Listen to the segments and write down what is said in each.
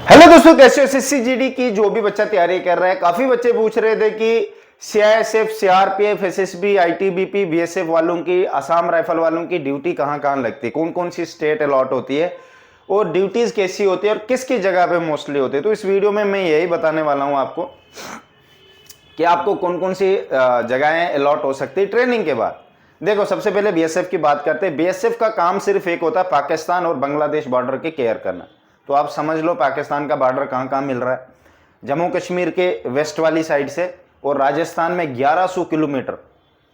Hello दोस्तों, कैसे हो? एसएससी जीडी की जो भी बच्चा तैयारी कर रहा है, काफी बच्चे पूछ रहे थे कि CISF, CRPF, SSB, ITBP, BSF वालों की, असम राइफल वालों की ड्यूटी कहाँ कहाँ लगती है, कौन कौन सी स्टेट अलॉट होती है और ड्यूटीज कैसी होती है और किसकी जगह पे मोस्टली होती है। तो इस वीडियो में मैं यही बताने वाला हूँ आपको कि आपको कौन कौन सी जगहें अलॉट हो सकती है ट्रेनिंग के बाद। देखो, सबसे पहले बीएसएफ की बात करते हैं। बीएसएफ का काम सिर्फ एक होता है, पाकिस्तान और बांग्लादेश बॉर्डर की केयर करना। तो आप समझ लो पाकिस्तान का बॉर्डर कहाँ कहाँ मिल रहा है। जम्मू कश्मीर के वेस्ट वाली साइड से और राजस्थान में 1100 किलोमीटर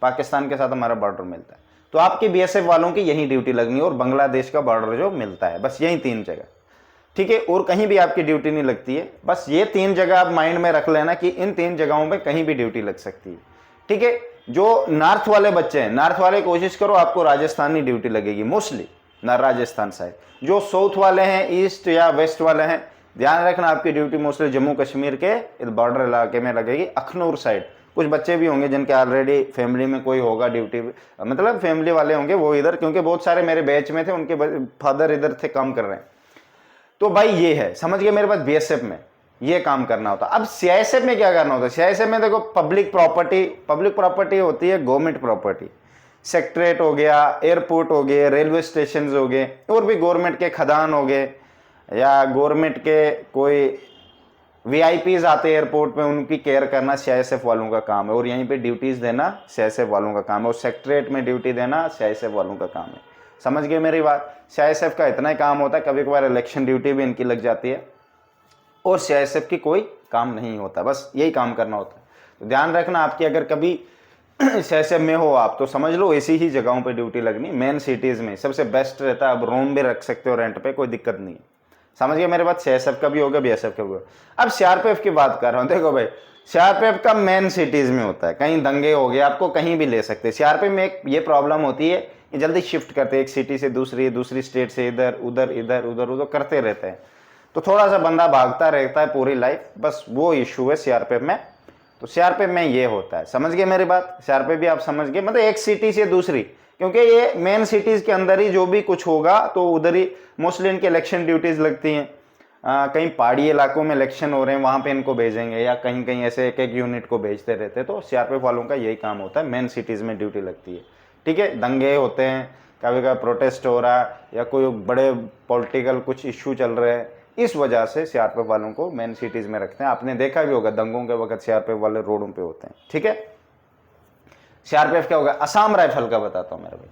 पाकिस्तान के साथ हमारा बॉर्डर मिलता है। तो आपके बीएसएफ वालों की यही ड्यूटी लगनी है और बांग्लादेश का बॉर्डर जो मिलता है, बस यही 3 जगह, ठीक है। और कहीं भी आपकी ड्यूटी नहीं लगती है। बस ये 3 जगह आप माइंड में रख लेना कि इन 3 जगहों पे कहीं भी ड्यूटी लग सकती है, ठीक है। जो नॉर्थ वाले बच्चे हैं, नॉर्थ वाले कोशिश करो आपको राजस्थानी ड्यूटी लगेगी मोस्टली, ना राजस्थान साइड। जो साउथ वाले हैं, ईस्ट या वेस्ट वाले हैं, ध्यान रखना आपकी ड्यूटी मोस्टली जम्मू कश्मीर के बॉर्डर इलाके में लगेगी, अखनूर साइड। कुछ बच्चे भी होंगे जिनके ऑलरेडी फैमिली में कोई होगा ड्यूटी, मतलब फैमिली वाले होंगे वो इधर, क्योंकि बहुत सारे मेरे बैच में थे, उनके फादर इधर थे, काम कर रहे हैं। तो भाई ये है, समझ गए मेरे पास। बीएसएफ में ये काम करना होता है। अब सीआईएसएफ में क्या करना होता है? सीआईएसएफ में देखो, पब्लिक प्रॉपर्टी होती है, गवर्नमेंट प्रॉपर्टी। सेक्रेटरीट हो गया, एयरपोर्ट हो गए, रेलवे स्टेशन हो गए, और भी गवर्नमेंट के खदान हो गए, या गवर्नमेंट के कोई वीआईपीज आते हैं एयरपोर्ट में, उनकी केयर करना सीआईएसएफ वालों का काम है, और यहीं पे ड्यूटीज देना सीआईएसएफ वालों का काम है, और सेक्रेटरीट में ड्यूटी देना सीआईएसएफ वालों का काम है। समझ गए मेरी बात? सीआईएसएफ का इतना ही काम होता है, कभी कभार इलेक्शन ड्यूटी भी इनकी लग जाती है, और सीआईएसएफ की कोई काम नहीं होता, बस यही काम करना होता है। तो ध्यान रखना, आपकी अगर कभी सीआईएसएफ में हो आप, तो समझ लो ऐसी ही जगहों पे ड्यूटी लगनी, मेन सिटीज में सबसे बेस्ट रहता है। अब रूम भी रख सकते हो रेंट पे, कोई दिक्कत नहीं है। समझ गए मेरे बात? सीआईएसएफ का भी होगा, बीएसएफ का भी होगा। अब सीआरपीएफ की बात कर रहा हूँ। देखो भाई, सीआरपीएफ का मेन सिटीज में होता है, कहीं दंगे हो गए, आपको कहीं भी ले सकते हैं। सीआरपीएफ में एक ये प्रॉब्लम होती है, ये जल्दी शिफ्ट करते हैं, एक सिटी से दूसरी स्टेट से इधर उधर करते रहते हैं, तो थोड़ा सा बंदा भागता रहता है पूरी लाइफ, बस वो इशू है सीआरपीएफ में। तो सीआरपीएफ में ये होता है, समझ गए मेरी बात? सीआरपीएफ भी आप समझ गए, मतलब एक सिटी से दूसरी, क्योंकि ये मेन सिटीज के अंदर ही जो भी कुछ होगा तो उधर ही मोस्टली इनकी इलेक्शन ड्यूटीज लगती हैं। कहीं पहाड़ी इलाकों में इलेक्शन हो रहे हैं, वहां पे इनको भेजेंगे, या कहीं कहीं ऐसे एक एक यूनिट को भेजते रहते हैं। तो सीआरपीएफ वालों का यही काम होता है, मेन सिटीज में ड्यूटी लगती है, ठीक है। दंगे होते हैं, कभी कभी प्रोटेस्ट हो रहा है, या कोई बड़े पॉलिटिकल कुछ इश्यू चल रहे हैं, इस वजह से सीआरपीएफ वालों को मेन सिटीज में रखते हैं। आपने देखा भी होगा, दंगों के वक्त सीआरपीएफ वाले रोडों पे होते हैं, ठीक है। सीआरपीएफ क्या होगा? असम राइफल का बताता हूं मेरे भाई।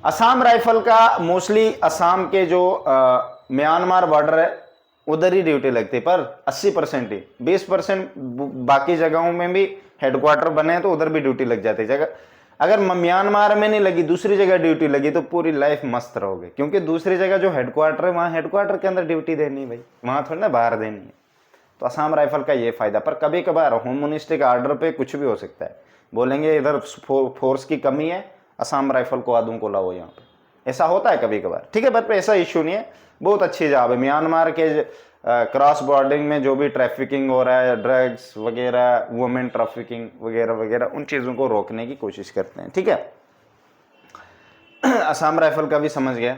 असम राइफल का मोस्टली असम के जो म्यांमार बॉर्डर है उधर ही ड्यूटी लगती है, पर 80% ही, 20% बाकी जगहों में भी हेडक्वार्टर बने हैं तो उधर भी ड्यूटी लग जाती है। जगह अगर म्यांमार में नहीं लगी, दूसरी जगह ड्यूटी लगी, तो पूरी लाइफ मस्त रहोगे, क्योंकि दूसरी जगह जो हेडक्वार्टर है, वहाँ हेडक्वार्टर के अंदर ड्यूटी देनी है भाई, वहाँ थोड़ी ना बाहर देनी है। तो असम राइफल का ये फायदा। पर कभी कभार होम मिनिस्ट्री के ऑर्डर पे कुछ भी हो सकता है, बोलेंगे इधर फोर्स की कमी है, असम राइफल को आदों को लाओ यहाँ पे, ऐसा होता है कभी कभार, ठीक है। बट ऐसा इशू नहीं है, बहुत अच्छी जॉब है। म्यांमार के क्रॉस बॉर्डरिंग में जो भी ट्रैफिकिंग हो रहा है, ड्रग्स वगैरह, वुमेन ट्रैफिकिंग वगैरह वगैरह, उन चीज़ों को रोकने की कोशिश करते हैं, ठीक है। असम राइफल का भी समझ गया,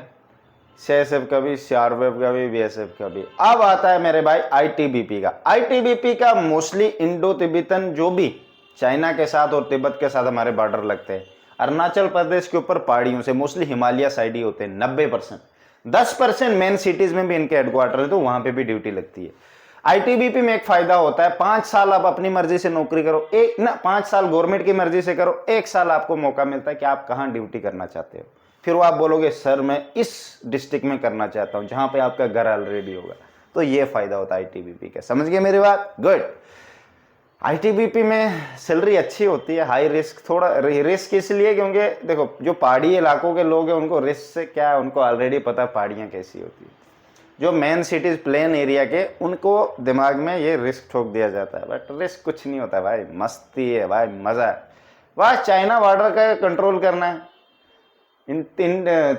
सीआईएसएफ का भी, सीआरपीएफ का भी, बीएसएफ का भी। अब आता है मेरे भाई आईटीबीपी का। आईटीबीपी का मोस्टली इंडो तिब्बतन, जो भी चाइना के साथ और तिब्बत के साथ हमारे बॉर्डर लगते हैं, अरुणाचल प्रदेश के ऊपर पहाड़ियों से, मोस्टली हिमालय साइड ही होते हैं 90%। 10% मेन सिटीज में भी इनके हेडक्वार्टर है, तो वहां पे भी ड्यूटी लगती है। आईटीबीपी में एक फायदा होता है, 5 साल आप अपनी मर्जी से नौकरी करो, 5 साल गवर्नमेंट की मर्जी से करो, 1 साल आपको मौका मिलता है कि आप कहां ड्यूटी करना चाहते हो। फिर वो आप बोलोगे सर मैं इस डिस्ट्रिक्ट में करना चाहता हूं, जहां पे आपका घर ऑलरेडी होगा। तो ये फायदा होता है आईटीबीपी का, समझ गए मेरी बात? गुड। आईटीबीपी में सैलरी अच्छी होती है, हाई रिस्क, थोड़ा रिस्क इसलिए क्योंकि देखो, जो पहाड़ी इलाकों के लोग हैं उनको रिस्क से क्या है, उनको ऑलरेडी पता है पहाड़ियाँ कैसी होती है। जो मेन सिटीज प्लेन एरिया के, उनको दिमाग में ये रिस्क ठोक दिया जाता है, बट रिस्क कुछ नहीं होता भाई, मस्ती है भाई, मज़ा है। बस चाइना बॉर्डर का कंट्रोल करना है, इन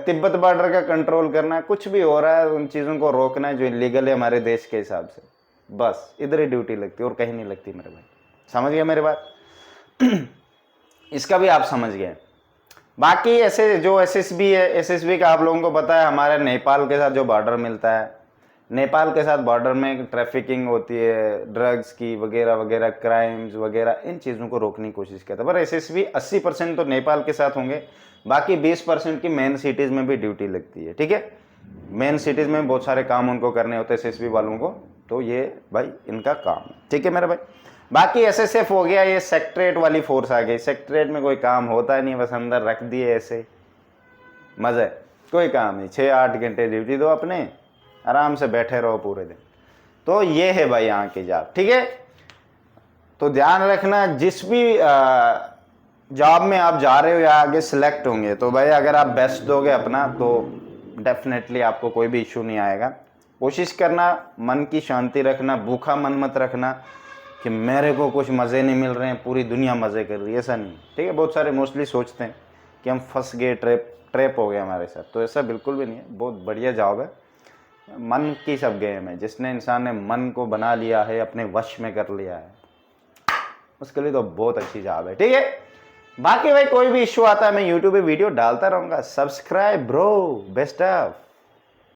तिब्बत बॉर्डर का कंट्रोल करना है, कुछ भी हो रहा है उन चीज़ों को रोकना है जो इलीगल है हमारे देश के हिसाब से, बस इधर ही ड्यूटी लगती है और कहीं नहीं लगती मेरे भाई। समझ गए मेरी बात? इसका भी आप समझ गए। बाकी ऐसे जो एसएसबी है, एसएसबी का आप लोगों को पता है, हमारे नेपाल के साथ जो बॉर्डर मिलता है, नेपाल के साथ बॉर्डर में ट्रैफिकिंग होती है, ड्रग्स की वगैरह वगैरह, क्राइम्स वगैरह, इन चीज़ों को रोकने की कोशिश करता है। पर एसएसबी 80% तो नेपाल के साथ होंगे, बाकी 20% की मेन सिटीज़ में भी ड्यूटी लगती है। ठीक है, मेन सिटीज़ में बहुत सारे काम उनको करने होते हैं एसएसबी वालों को, तो ये भाई इनका काम है। ठीक है मेरे भाई। बाकी एसएसएफ हो गया, ये सेक्रेटरीट वाली फोर्स आ गई। सेक्रेटरीट में कोई काम होता नहीं, बस अंदर रख दिए ऐसे, मज़े, कोई काम नहीं। 6-8 घंटे ड्यूटी दो अपने, आराम से बैठे रहो पूरे दिन। तो ये है भाई यहाँ की जॉब। ठीक है, तो ध्यान रखना, जिस भी जॉब में आप जा रहे हो या आगे सिलेक्ट होंगे, तो भाई अगर आप बेस्ट दोगे अपना तो डेफिनेटली आपको कोई भी इशू नहीं आएगा। कोशिश करना, मन की शांति रखना, भूखा मन मत रखना कि मेरे को कुछ मज़े नहीं मिल रहे हैं, पूरी दुनिया मज़े कर रही है, ऐसा नहीं। ठीक है, बहुत सारे मोस्टली सोचते हैं कि हम फंस गए, ट्रैप हो गया हमारे साथ, तो ऐसा बिल्कुल भी नहीं है। बहुत बढ़िया जॉब है, मन की सब गेम है। जिसने इंसान ने मन को बना लिया है, अपने वश में कर लिया है, उसके लिए तो बहुत अच्छी जॉब है। ठीक है, बाकी भाई कोई भी इश्यू आता है मैं यूट्यूब पे वीडियो डालता रहूँगा। Subscribe bro, best of.